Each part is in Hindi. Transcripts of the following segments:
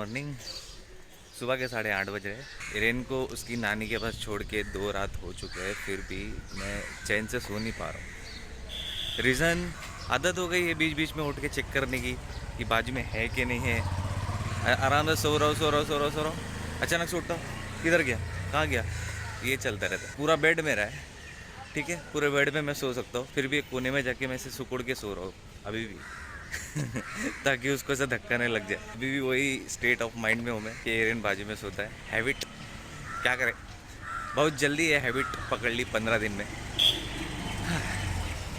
मॉर्निंग। सुबह के 8:30 बज रहे हैं। इरेन को उसकी नानी के पास छोड़ के 2 रात हो चुके हैं, फिर भी मैं चैन से सो नहीं पा रहा हूँ। रीज़न, आदत हो गई है बीच बीच में उठ के चेक करने की कि बाजू में है कि नहीं है। आराम से सो रहा हूँ, सो रहा हूँ, सो रहा हूँ, सो रहा हूँ, अचानक से उठता हूँ, किधर गया, कहाँ गया, ये चलता रहता है। पूरा बेड मेरा है, ठीक है, पूरे बेड में मैं सो सकता हूँ, फिर भी एक कोने में जाके मैं ऐसे सुकुड़ के सो रहा हूँ अभी भी ताकि उसको ऐसा धक्का नहीं लग जाए। अभी भी वही स्टेट ऑफ माइंड में हूँ मैं कि एरियन बाजू में सोता है। हैबिट क्या करें, बहुत जल्दी ये हैबिट पकड़ ली 15 दिन में।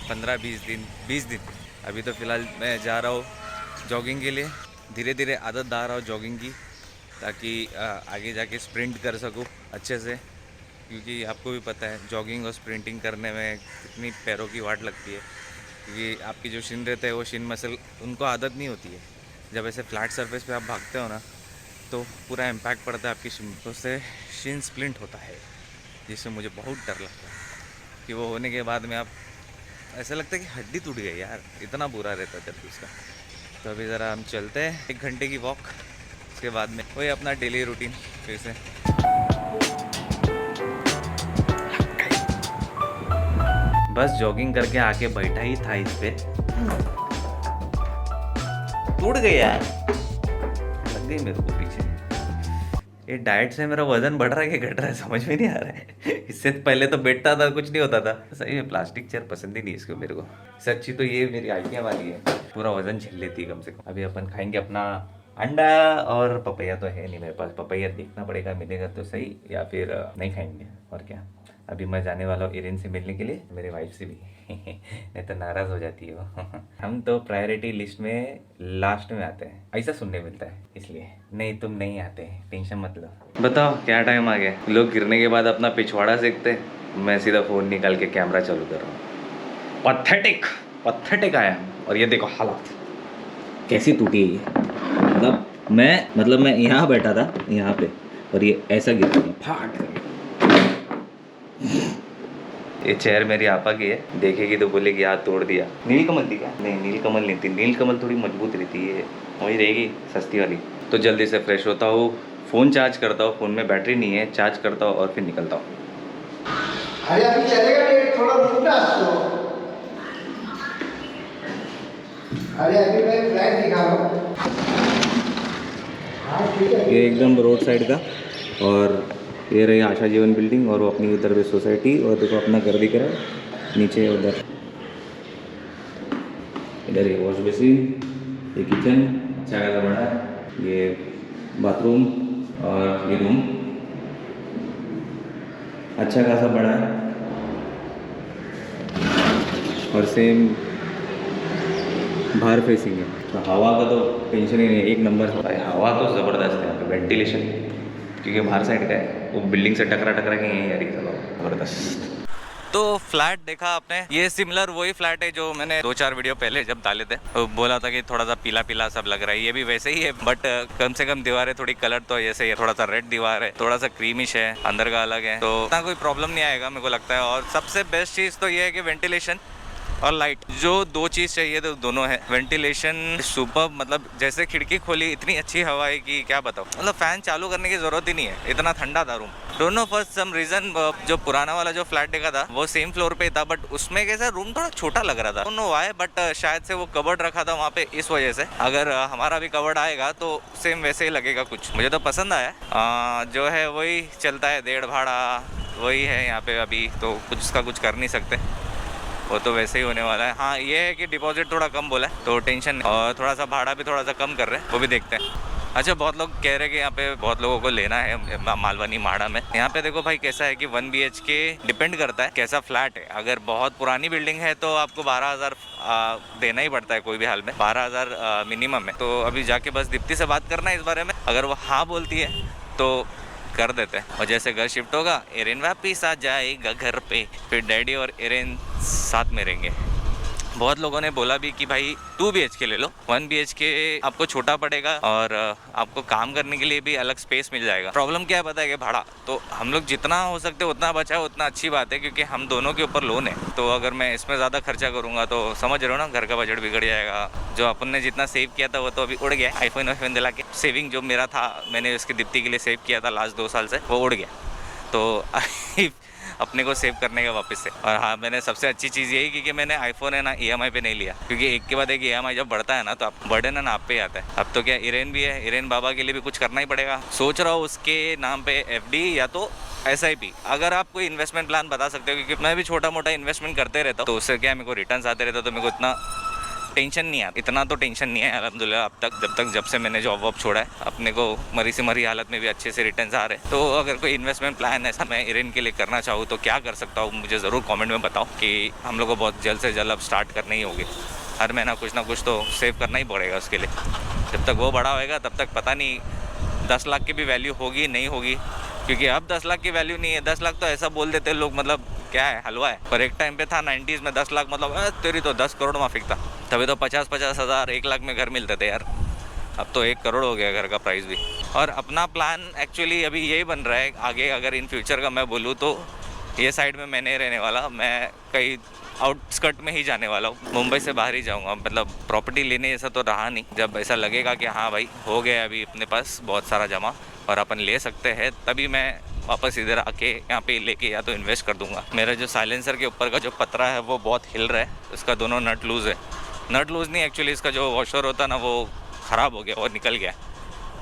15-20 दिन, 20 दिन। अभी तो फ़िलहाल मैं जा रहा हूँ जॉगिंग के लिए। धीरे धीरे आदत डाल रहा हूँ जॉगिंग की, ताकि आगे जाके स्प्रिंट कर सकूँ अच्छे से, क्योंकि आपको भी पता है जॉगिंग और स्प्रिंटिंग करने में कितनी पैरों की वाट लगती है। क्योंकि आपकी जो शिन रहता है वो शिन मसल, उनको आदत नहीं होती है। जब ऐसे फ्लैट सरफेस पे आप भागते हो ना, तो पूरा इम्पैक्ट पड़ता है आपकी शिन, तो उससे शिन स्प्लिंट होता है, जिससे मुझे बहुत डर लगता है कि वो होने के बाद में आप ऐसा लगता है कि हड्डी टूट गई यार, इतना बुरा रहता है दर्द उसका। तो अभी ज़रा हम चलते हैं 1 घंटे की वॉक, उसके बाद में वही अपना डेली रूटीन फिर से। बस जॉगिंग करके आके बैठा ही था इस पे, टूट गया यार, लग गई मेरे को पीछे। ये डाइट से मेरा वजन बढ़ रहा है कि घट रहा है समझ में नहीं आ रहा है। इससे पहले तो बैठता था, कुछ नहीं होता था। सही में प्लास्टिक चेयर पसंद ही नहीं इसको मेरे को। सच्ची तो ये मेरी आइडिया वाली है, पूरा वजन झेल लेती है कम से कम। अभी अपन खाएंगे अपना अंडा, और पपैया तो है नहीं मेरे पास, पपैया देखना पड़ेगा, मिलेगा तो सही, या फिर नहीं खाएंगे। और क्या, अभी मैं जाने वाला हूँ इरेन से मिलने के लिए, मेरे वाइफ से भी नहीं तो नाराज़ हो जाती है वो। हम तो प्रायोरिटी लिस्ट में लास्ट में आते हैं, ऐसा सुनने मिलता है, इसलिए। नहीं तुम नहीं आते, टेंशन मत लो। बताओ क्या टाइम आ गया, लोग गिरने के बाद अपना पिछवाड़ा सीखते, मैं सीधा फ़ोन निकाल के कैमरा चालू कर रहा हूँ। पथेटिक पथेटिक आया। और ये देखो हालत कैसी टूटी है ये। मतलब मैं यहाँ बैठा था यहाँ पे, और ये ऐसा गिर गया फाट कर। ये चेयर मेरी आपा की है, देखेगी तो बोलेगी हाथ तोड़ दिया। नीलकमल थी क्या? नहीं नीलकमल नहीं थी, नीलकमल थोड़ी मजबूत रहती है, वही रहेगी सस्ती वाली। तो जल्दी से फ्रेश होता हूँ, फ़ोन चार्ज करता हूँ, फ़ोन में बैटरी नहीं है, चार्ज करता हूँ और फिर निकलता हूँ। अरे अभी चलेगा नहीं, थोड़ा रुक ना इसको। अरे अभी मैं फ्लैट दिखा रहा हूँ। हाँ ठीक है। ये एकदम रोड साइड का, और ये रही आशा जीवन बिल्डिंग, और वो अपनी उधर भी सोसाइटी, और देखो अपना घर दिख रहा है नीचे उधर। इधर ये वॉश बेसिन, ये किचन अच्छा खासा बड़ा है, ये बाथरूम, और ये रूम अच्छा खासा बड़ा है, और सेम बाहर फेसिंग है। तो हवा का तो टेंशन ही नहीं है, एक नंबर है। हवा तो ज़बरदस्त है यहाँ पे, वेंटिलेशन क्योंकि बाहर साइड का है, वो बिल्डिंग से टकरा के यहीं यार, ज़बरदस्त। तो फ्लैट देखा आपने, ये सिमिलर वही फ्लैट है जो मैंने 2-4 वीडियो पहले जब डाले थे तो बोला था कि थोड़ा सा पीला पीला सब लग रहा है। ये भी वैसे ही है, बट कम से कम दीवारें थोड़ी कलर तो ऐसे ही, थोड़ा सा रेड दीवार है, थोड़ा सा क्रीमिश है, अंदर का अलग है, तो इतना कोई प्रॉब्लम नहीं आएगा मेरे को लगता है। और सबसे बेस्ट चीज़ तो ये है कि वेंटिलेशन और लाइट, जो 2 चीज़ चाहिए तो दोनों है। वेंटिलेशन सुपर, मतलब जैसे खिड़की खोली इतनी अच्छी हवा है कि क्या बताओ, मतलब फैन चालू करने की ज़रूरत ही नहीं है, इतना ठंडा था रूम। दोनों फॉर सम रीज़न, जो पुराना वाला जो फ्लैट देखा था वो सेम फ्लोर पे था, बट उसमें कैसा रूम थोड़ा छोटा लग रहा था, नो वाई, बट शायद से वो कबर्ड रखा था वहाँ पे, इस वजह से। अगर हमारा भी कबर्ड आएगा तो सेम वैसे ही लगेगा कुछ। मुझे तो पसंद आया। जो है वही चलता है, 1.5 भाड़ा वही है यहाँ पे अभी, तो कुछ उसका कुछ कर नहीं सकते, वो तो वैसे ही होने वाला है। हाँ ये है कि डिपॉजिट थोड़ा कम बोला है तो टेंशन नहीं, और थोड़ा सा भाड़ा भी थोड़ा सा कम कर रहे हैं, वो भी देखते हैं। अच्छा, बहुत लोग कह रहे हैं कि यहाँ पे बहुत लोगों को लेना है मालवनी माड़ा में। यहाँ पे देखो भाई कैसा है कि 1 BHK डिपेंड करता है कैसा फ्लैट है। अगर बहुत पुरानी बिल्डिंग है तो आपको 12,000 देना ही पड़ता है कोई भी हाल में, 12,000 मिनिमम है। तो अभी जाके बस दीप्ति से बात करना है इस बारे में, अगर वो हाँ बोलती है तो कर देते हैं। और जैसे घर शिफ्ट होगा, एरेन वापिस आ जाएगा घर पे, फिर डैडी और एरेन साथ में रहेंगे। बहुत लोगों ने बोला भी कि भाई 2 BHK ले लो, 1 BHK आपको छोटा पड़ेगा और आपको काम करने के लिए भी अलग स्पेस मिल जाएगा। प्रॉब्लम क्या है पता है कि भाड़ा, तो हम लोग जितना हो सकते उतना बचाए उतना अच्छी बात है, क्योंकि हम दोनों के ऊपर लोन है। तो अगर मैं इसमें ज़्यादा खर्चा करूँगा तो समझ रहे हो ना, घर का बजट बिगड़ जाएगा। जो अपन ने जितना सेव किया था वो तो अभी उड़ गया। आईफोन वाईफोन दिला के सेविंग जो मेरा था, मैंने उसकी दीप्ति के लिए सेव किया था लास्ट 2 साल से, वो उड़ गया। तो अपने को सेव करने का वापस से। और हाँ, मैंने सबसे अच्छी चीज़ यही की कि मैंने आईफोन है ना EMI पे नहीं लिया, क्योंकि एक के बाद एक EMI जब बढ़ता है ना तो आप बर्डन है ना आप पे आता है। अब तो क्या इरेन भी है, इरेन बाबा के लिए भी कुछ करना ही पड़ेगा। सोच रहा हूँ उसके नाम पे FD या तो SIP। अगर आप कोई इन्वेस्टमेंट प्लान बता सकते हो, क्योंकि मैं भी छोटा मोटा इन्वेस्टमेंट करते रहता हूँ, तो उससे क्या मेरे को रिटर्न्स आते रहता, तो मेरे को इतना टेंशन नहीं आता। इतना तो टेंशन नहीं है अल्हम्दुलिल्लाह अब तक, जब से मैंने जॉब वॉब छोड़ा है, अपने को मरी से मरी हालत में भी अच्छे से रिटर्न्स आ रहे हैं। तो अगर कोई इन्वेस्टमेंट प्लान ऐसा मैं इरेन के लिए करना चाहूँ तो क्या कर सकता हूँ, मुझे ज़रूर कमेंट में बताओ, कि हम लोग को बहुत जल्द से जल्द अब स्टार्ट करनी ही होगी। हर महीना कुछ ना कुछ तो सेव करना ही पड़ेगा उसके लिए। जब तक वो बड़ा होएगा तब तक पता नहीं 10 लाख की भी वैल्यू होगी नहीं होगी, क्योंकि अब 10 लाख की वैल्यू नहीं है। 10 लाख तो ऐसा बोल देते लोग, मतलब क्या है, हलवा है। पर एक टाइम पे था 90s में 10 लाख मतलब तेरी तो 10 करोड़ माफिक था। तभी तो 50-50 हज़ार 1 लाख में घर मिलते थे यार। अब तो 1 करोड़ हो गया घर का प्राइस भी। और अपना प्लान एक्चुअली अभी यही बन रहा है आगे, अगर इन फ्यूचर का मैं बोलूँ तो ये साइड में मैं नहीं रहने वाला, मैं कहीं आउटस्कर्ट में ही जाने वाला हूँ, मुंबई से बाहर ही जाऊँगा। मतलब प्रॉपर्टी लेने जैसा तो रहा नहीं। जब ऐसा लगेगा कि हाँ भाई हो गया अभी अपने पास बहुत सारा जमा और अपन ले सकते हैं, तभी मैं वापस इधर आके यहाँ पे लेके या तो इन्वेस्ट कर दूंगा। मेरा जो साइलेंसर के ऊपर का जो पतरा है वो बहुत हिल रहा है, उसका दोनों नट लूज़ है। नट लूज़ नहीं, एक्चुअली इसका जो वॉशर होता है ना वो ख़राब हो गया और निकल गया,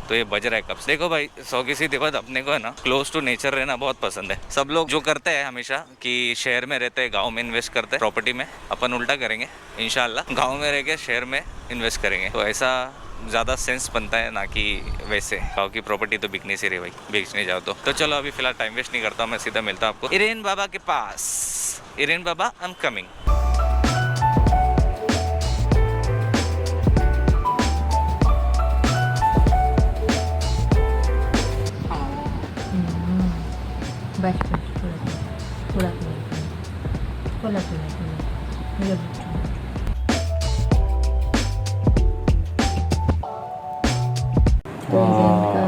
तो ये बज रहा है कब से। देखो भाई, 100 की सीधी बात, अपने को है ना क्लोज टू नेचर रहना बहुत पसंद है। सब लोग जो करते हैं हमेशा कि शहर में रहते हैं गांव में इन्वेस्ट करते हैं प्रॉपर्टी में, अपन उल्टा करेंगे इंशाल्लाह। गांव में रह के शहर में इन्वेस्ट करेंगे, तो ऐसा ज़्यादा सेंस बनता है ना कि वैसे गाँव की प्रॉपर्टी तो बिकने से रही भाई, बेचने जाओ तो चलो अभी फिलहाल टाइम वेस्ट नहीं करता हूँ, मैं सीधा मिलता हूँ आपको इरेन बाबा के पास। इरेन बाबा, आई एम कमिंग। बस थोड़ा तो इनका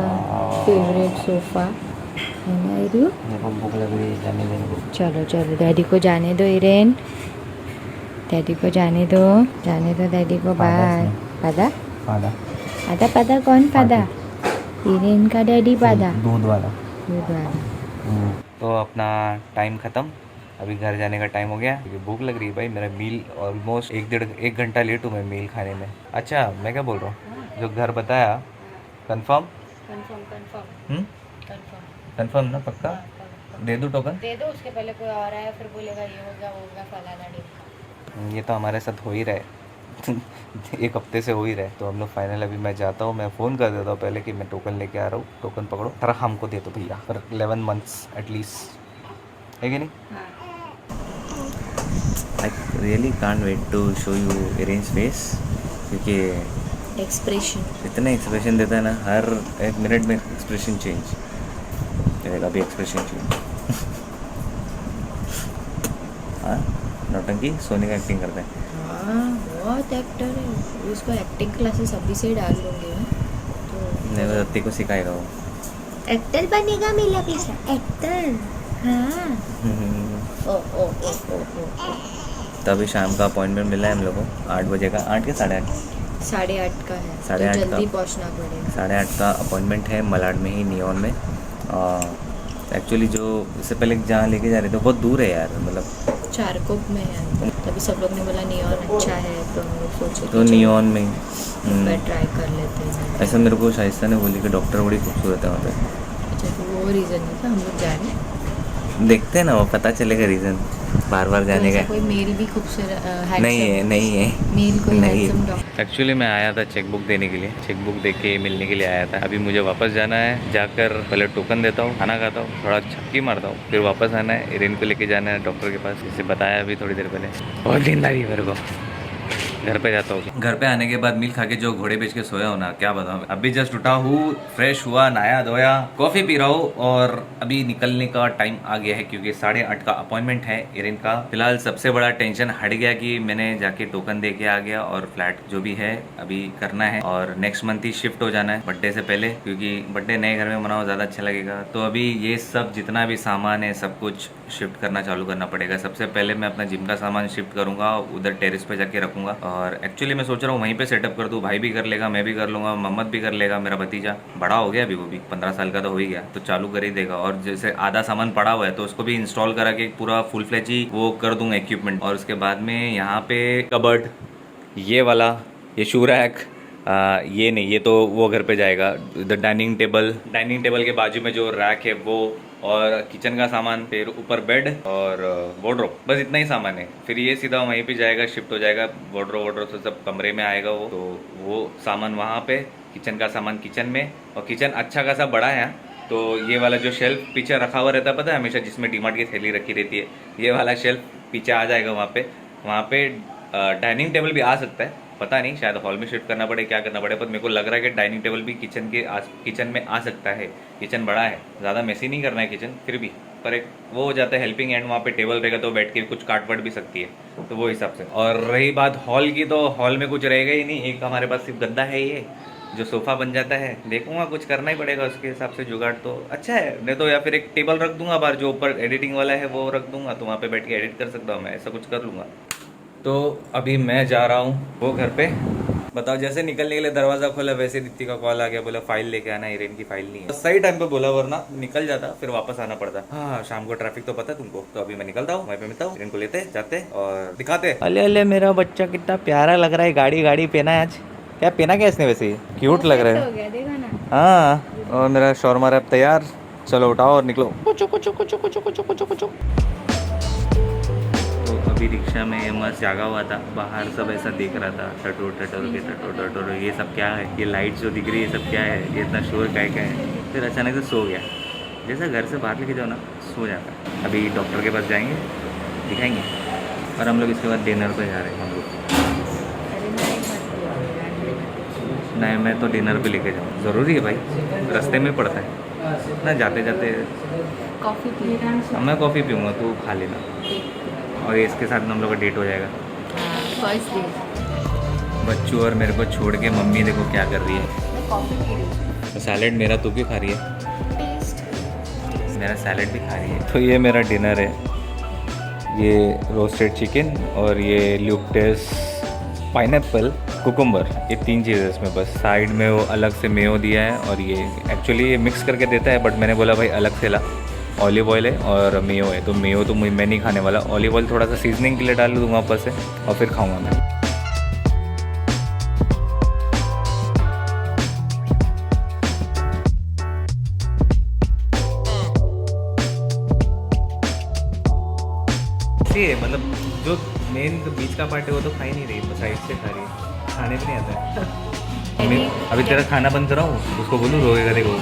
फेवरेट सोफा है ना इरू। भूख लग रही है, जाने देंगे। चलो डैडी को जाने दो इरेन, डैडी को जाने दो डैडी को। बाय। पादा पादा कौन पादा? इरेन का डैडी पादा, दूध वाला। तो अपना टाइम ख़त्म, अभी घर जाने का टाइम हो गया, क्योंकि भूख लग रही है भाई। मेरा मील ऑलमोस्ट 1 घंटा लेट हूँ मैं मील खाने में। अच्छा मैं क्या बोल रहा हूँ, जो घर बताया कंफर्म कंफर्म ना, पक्का? दे दूँ टोकन? दे दो, उसके पहले कोई और आया फिर बोलेगा ये होगा वो होगा फलाना ढिमका। ये तो हमारे साथ हो ही रहा है 1 हफ्ते से हो ही रहा है। तो हम लोग फाइनल, अभी मैं जाता हूँ, मैं फ़ोन कर देता हूँ पहले कि मैं टोकन लेके आ रहा हूँ, टोकन पकड़ो, थोड़ा हमको दे दो भैया पर 11 मंथ्स एटलीस्ट, है कि नहीं? I really can't wait to show you Irene's face, क्योंकि एक्सप्रेशन इतने एक्सप्रेशन देता है ना, हर 1 मिनट में एक्सप्रेशन चेंज रहेगा। अभी एक्सप्रेशन चेंज हाँ, नौटंकी सोने का एक्टिंग करते हैं। हाँ बहुत एक्टर है, उसको एक्टिंग क्लासेस अभी से डाल दूंगी मैं तो। नहीं, रत्ती को सिखाएगा वो। एक्टर बनेगा मेरा पीछा, एक्टर। हाँ ओ ओ ओ ओ ओ। तभी शाम का अपॉइंटमेंट मिला है हम लोग को 8 बजे का, 8 के 8:30? 8:30 का है, 8:30 तो जल्दी का। पहुंचना पड़ेगा। 8:30 का अपॉइंटमेंट है मलाड में ही, नियॉन में। एक्चुअली जो इससे पहले जहाँ लेके जा रहे थे बहुत दूर है यार, मतलब चारकोप में है। तभी सब लोग ने बोला नियॉन अच्छा है, तो हम लोग सोचे तो नियॉन में मैं ट्राई कर लेते हैं। ऐसा मेरे को शाइस्ता ने बोली कि डॉक्टर बड़ी खूबसूरत है वहाँ पे। अच्छा तो वो रीज़न है था हम लोग जा रहे हैं, देखते हैं ना, वो पता चलेगा रीज़न बार बार जाने तो का। ऐसा कोई मेल भी खूबसूरत नहीं है मेल कोई नहीं handsome है। डॉक्टर। एक्चुअली मैं आया था चेक बुक देने के लिए, चेक बुक दे के मिलने के लिए आया था। अभी मुझे वापस जाना है, जाकर पहले टोकन देता हूँ, खाना खाता हूँ, थोड़ा छक्की मारता हूँ, फिर वापस आना है, इरेन को लेके जाना है डॉक्टर के पास, जिसे बताया अभी थोड़ी देर पहले। बहुत नींद आ रही है मेरे को। घर पे जाता हूँ। घर पे आने के बाद मिल खा के जो घोड़े बेच के सोया हूँ ना, क्या बताऊँ। अभी जस्ट उठा हूँ, फ्रेश हुआ, नहाया धोया, कॉफ़ी पी रहा हूँ और अभी निकलने का टाइम आ गया है क्योंकि 8:30 का अपॉइंटमेंट है इरिन का। फिलहाल सबसे बड़ा टेंशन हट गया कि मैंने जाके टोकन दे के आ गया और फ्लैट जो भी है अभी करना है और नेक्स्ट मंथ ही शिफ्ट हो जाना है बर्थडे से पहले, क्योंकि बर्थडे नए घर में मनाओ ज़्यादा अच्छा लगेगा। तो अभी ये सब जितना भी सामान है सब कुछ शिफ्ट करना चालू करना पड़ेगा। सबसे पहले मैं अपना जिम का सामान शिफ्ट करूंगा, उधर टेरेस पे जाके रखूंगा और एक्चुअली मैं सोच रहा हूँ वहीं पे सेटअप कर दूँ। भाई भी कर लेगा, मैं भी कर लूँगा, मोहम्मद भी कर लेगा, मेरा भतीजा बड़ा हो गया अभी, वो भी 15 साल का तो हो ही गया, तो चालू कर ही देगा। और जैसे आधा सामान पड़ा हुआ है तो उसको भी इंस्टॉल करा के पूरा फुल फ्लेज ही वो कर दूंगा इक्विपमेंट। और उसके बाद में यहाँ पे कबर्ड, ये वाला, ये शू रैक, ये नहीं, ये तो वो घर पे जाएगा। डाइनिंग टेबल के बाजू में जो रैक है वो, और किचन का सामान, फिर ऊपर बेड और वार्डरोब, बस इतना ही सामान है। फिर ये सीधा वहीं पे जाएगा, शिफ्ट हो जाएगा। वार्डरोब तो सब कमरे में आएगा वो, तो वो सामान वहाँ पे, किचन का सामान किचन में। और किचन अच्छा खासा बड़ा है, तो ये वाला जो शेल्फ पीछे रखा हुआ रहता है पता है हमेशा, जिसमें डीमार्ट की थैली रखी रहती है, ये वाला शेल्फ पीछे आ जाएगा वहाँ पे डाइनिंग टेबल भी आ सकता है, पता नहीं, शायद हॉल में शिफ्ट करना पड़े, क्या करना पड़े, पर मेरे को लग रहा है कि डाइनिंग टेबल भी किचन में आ सकता है। किचन बड़ा है, ज़्यादा मेसी नहीं करना है किचन, फिर भी पर एक वो हो जाता है हेल्पिंग हैंड, वहाँ पे टेबल रहेगा तो बैठ के कुछ काट वाट भी सकती है, तो वो हिसाब से। और रही बात हॉल की, तो हॉल में कुछ रहेगा ही नहीं, एक हमारे पास सिर्फ गद्दा है ये जो सोफ़ा बन जाता है। देखूंगा, कुछ करना ही पड़ेगा उसके हिसाब से जुगाड़, तो अच्छा है। नहीं तो या फिर एक टेबल रख दूंगा बाहर, जो ऊपर एडिटिंग वाला है वो रख दूंगा, तो वहाँ पे बैठ के एडिट कर सकता हूँ मैं, ऐसा कुछ कर लूँगा। तो अभी मैं जा रहा हूँ वो घर पे। बताओ, जैसे निकलने के लिए दरवाज़ा खोला वैसे दीप्ति का कॉल आ गया, बोला फाइल लेके आना, इरेन की फाइल नहीं है। सही टाइम पे बोला, वरना निकल जाता फिर वापस आना पड़ता। हाँ, शाम को ट्रैफिक तो पता है तुमको, तो अभी मैं निकलता हूँ, वहीं पे मिलता हूँ, इरेन को लेते जाते और दिखाते। अले अले मेरा बच्चा कितना प्यारा लग रहा है, गाड़ी पहना है आज। क्या पहना क्या इसने, वैसे क्यूट लग रहा है। हाँ, और मेरा शौरमा रैप तैयार, चलो उठाओ और निकलो। अभी रिक्शा में मस्त जागा हुआ था, बाहर सब ऐसा देख रहा था, टटोर ये सब क्या है, ये लाइट जो दिख रही है सब क्या है, ये इतना शोर क्या है। फिर अचानक से सो गया, जैसा घर से बाहर लेके जाओ ना सो जाता। अभी डॉक्टर के पास जाएंगे, दिखाएंगे, और हम लोग इसके बाद डिनर पे जा रहे हैं हम लोग। नहीं, मैं तो डिनर पे लेके जाऊँ, ज़रूरी है भाई, रास्ते में पड़ता है ना, जाते जाते कॉफ़ी पी। मैं कॉफ़ी पीऊँगा, तू खा लेना, और इसके साथ हम लोग का डेट हो जाएगा। First day. बच्चू और मेरे को छोड़ के मम्मी देखो क्या कर रही है। मैं कॉफ़ी पी रही हूँ। सैलेड मेरा तू क्यों खा रही है? टेस्ट। मेरा सैलेड भी खा रही है। तो ये मेरा डिनर है, ये रोस्टेड चिकन और ये ल्यूकटेस पाइनएप्पल कुकुम्बर, ये 3 चीज़ है इसमें बस। साइड में वो अलग से मेयो दिया है, और ये एक्चुअली ये मिक्स करके देता है, बट मैंने बोला भाई अलग से ला। ऑलिव ऑयल है और मेयो है, तो मेयो तो मैं नहीं खाने वाला, ऑलिव ऑयल थोड़ा सा सीजनिंग के लिए डाल दूँगा ऊपर से, और फिर खाऊंगा मैं। मतलब जो मेन बीच का पार्ट है वो तो खा ही नहीं रही, वो साइड से खा रही है, खाने भी नहीं आता है। अभी तेरा खाना बंद कराऊँ, उसको बोलूँ रोएगा, देखो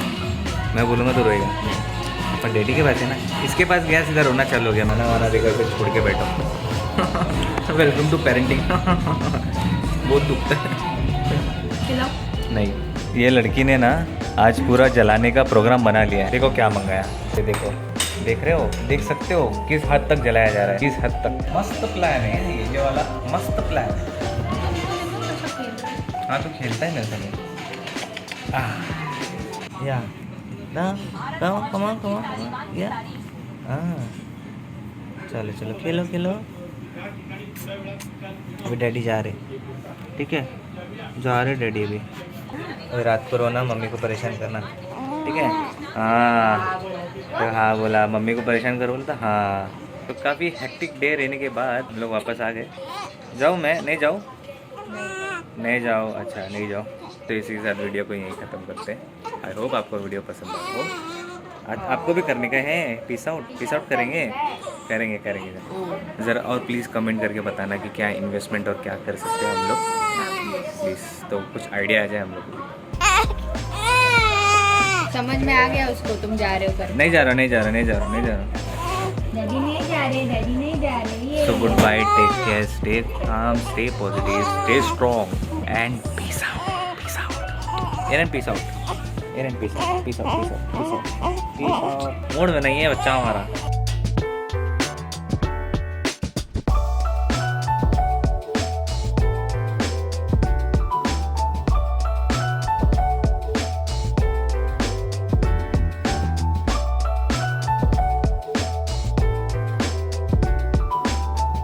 मैं बोलूँगा तो रोएगा। अपन डैडी के पास है ना, इसके पास गया सीधा रोना चालू हो गया, मैंने हमारा देखा फिर छोड़ के बैठा। Welcome to parenting. बहुत दुखता है। नहीं, ये लड़की ने ना आज पूरा जलाने का प्रोग्राम बना लिया है। देखो क्या मंगाया, ये देखो, देख रहे हो, देख सकते हो किस हद तक जलाया जा रहा है, किस हद तक। मस्त प्लान है ये वाला, मस्त प्लान है। हाँ, तो खेलता है मेरे संग। या ना, कम या, हाँ, चलो चलो खेलो खेलो। अभी डैडी जा रहे, ठीक है, जा रहे डैडी अभी। अभी रात को रोना, मम्मी को परेशान करना, ठीक है। हाँ, तो हाँ बोला मम्मी को परेशान करो, बोलता हाँ। तो काफ़ी हेक्टिक डे रहने के बाद हम लोग वापस आ गए। जाऊँ मैं? नहीं जाऊँ? नहीं जाओ, अच्छा नहीं जाओ। तो इसी के साथ वीडियो को यहीं ख़त्म करते हैं। आई होप आपको वीडियो पसंद आया हो। आपको भी करने का है पीस आउट करेंगे ज़रा। और प्लीज़ कमेंट करके बताना कि क्या इन्वेस्टमेंट और क्या कर सकते हैं हम लोग, प्लीज़, तो कुछ आइडिया आ जाए हम लोग को। समझ में आ गया उसको, तुम जा रहे हो कर? नहीं जा रहा। डैडी नहीं जा रहे, So goodbye, take care, stay calm, stay positive, stay strong, and peace out. Peace out. Aaron, peace out. Aaron, peace out. Peace out. Peace out. Peace out. Peace out. Peace out. Mood में नहीं है बच्चा हमारा.